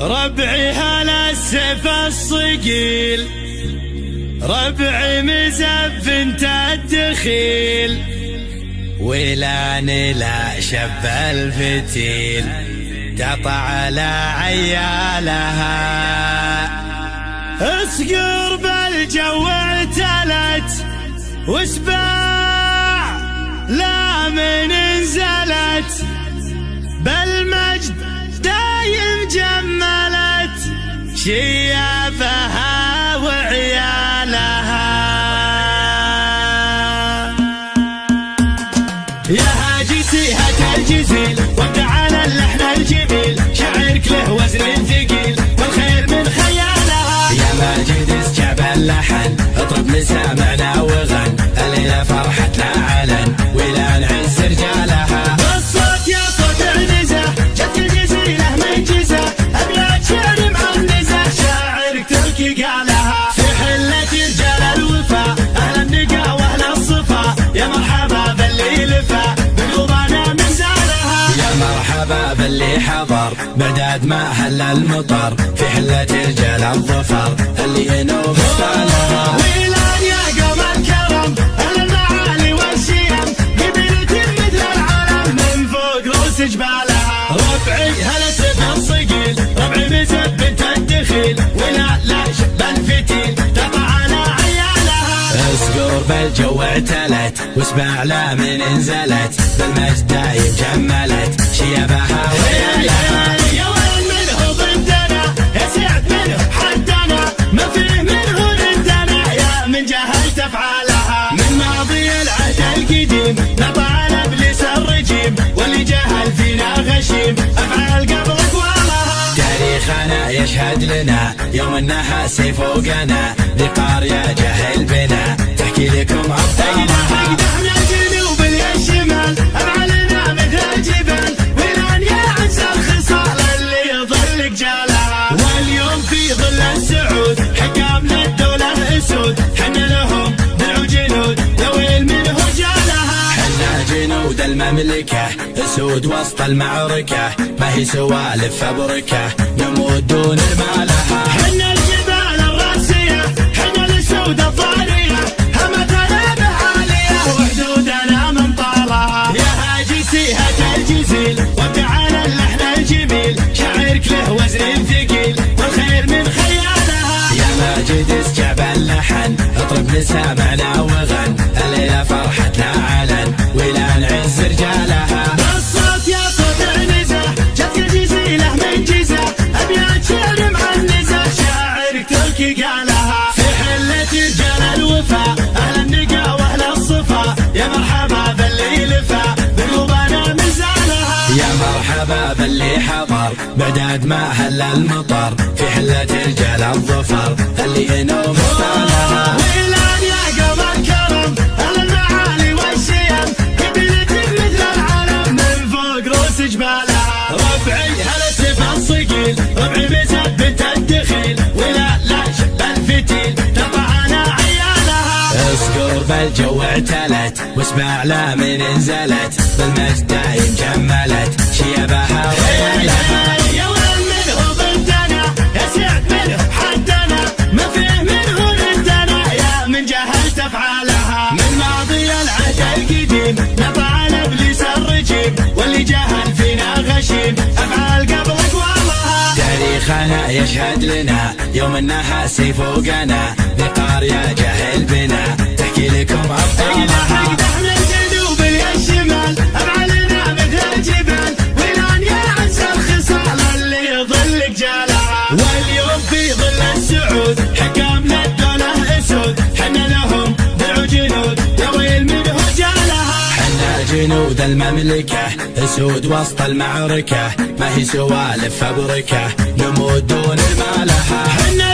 ربعي هلا السيف الصقيل، ربعي مزف انت الدخيل، ولاني لا شب الفتيل قطع على عيالها. اصقر بالجو اعتلت وسباع لا من انزلت، بالمجد دايم جملت شيابها وعيالها. يا هاجسي هات الجزيل وابدع على اللحن الجميل، شعرك له وزن ثقيل والخير من خيالها. يا ماجد اسجع باللحن اطرب لسامعنا وغن، الليلة فرحتنا علن ولا نعز رجالها. بالصوت يا صوت عنزة جت الجزيلة من جزة، ابيات شعر معنزة شاعرك تركي قالها. في حلة رجال الوفا اهل النقا واهل الصفا، يا مرحبا باللي لفا بقلوبنا من زارها. يا مرحبا باللي حضر بعداد ما هل المطر، في حلة رجال الظفر اللي ينوب استالها. ويلان يا قوم الكرم اهل المعالي والشيم، قبيلة مثل العالم من فوق رؤوس جبالها. ربعي هلا سيف الصقيل، ربعي مزب بنت الدخيل، ولا شب الفتيل تقطع على عيالها. اصقر بالجو اعتلت واسمع لا من انزلت، بالمجد دايم جملت شيابها وعيالها. يا وين منه ضدنا يا سعد منه حدنا، ما فيه منه ضدنا يا من جهلت افعالها. من ماضي العهد القديم نطع ابليس الرجيم، واللي جهل فينا غشيم افعال قبل اقوالها. تاريخنا يشهد لنا يوم انها سيف فوقنا، لقارية جهل بنا تحكي لكم ابطالها. احنا الجنوب الشمال افعالنا مثل الجبال، ولان يعز الخصال اللي يظل جالها. واليوم في ظل السعود حكامنا الدولة اسود، حنا لهم درع جنود يا ويل منه جالها. حنا جنود المملكة اسود وسط المعركة، ما هي سوالف فبركة نموت دون مالها. حنا الجبال الراسية حنا الاسود الضارية، همتنا بعالية وحدودنا من طالها. يا هاجسي هات الجزيل وابدع على اللحن الجميل، شعرك له وزن ثقيل والخير من خيالها. يا ماجد اسجع باللحن اطرب لسامعنا وغن، الليلة فرحتنا علن ولا نعز رجالها. بالصوت يا صوت عنزة جت الجزيلة من جزة، ابيات شعر معنزة شاعرك تركي قالها. في حلة رجال الوفا اهل النقا واهل الصفا، يا مرحبا باللي لفا بقلوبنا من زالها. يا مرحبا باللي حضر بعداد ما هل المطر، في حلة رجال الظفر اللي ينوب استالها. ويلان يا قوم الكرم اهل المعالي والشيم، قبيلة مثل العالم من فوق رؤوس جبالها. ربعي هلا سيف الصقيل، ربعي مزب بنت الدخيل، ولا شب الفتيل تقطع على عيالها. اصقر بالجو اعتلت واسمع لا من انزلت، بالمجد دايم جملت شيابها وعيالها. يا وين منه ضدنا يا سعد منه حدنا، ما فيه منه ضدنا يا من جهلت افعالها. من ماضي العهد القديم نطع ابليس الرجيم، واللي جهل فينا غشيم افعال قبل اقوالها. تاريخنا يشهد لنا يوم انها سيف فوقنا، لقارية جهل بنا تحكي لكم ابطالها. احنا الجنوب الشمال افعالنا مثل الجبال، ولان يعز الخصال اللي يظل جالها. واليوم في ظل السعود حكامنا الدولة اسود، حنا لهم درع جنود يا ويل منه جالها. حنا جنود المملكة اسود وسط المعركة، ما هي سوالف فبركة نموت دون مالها. حنا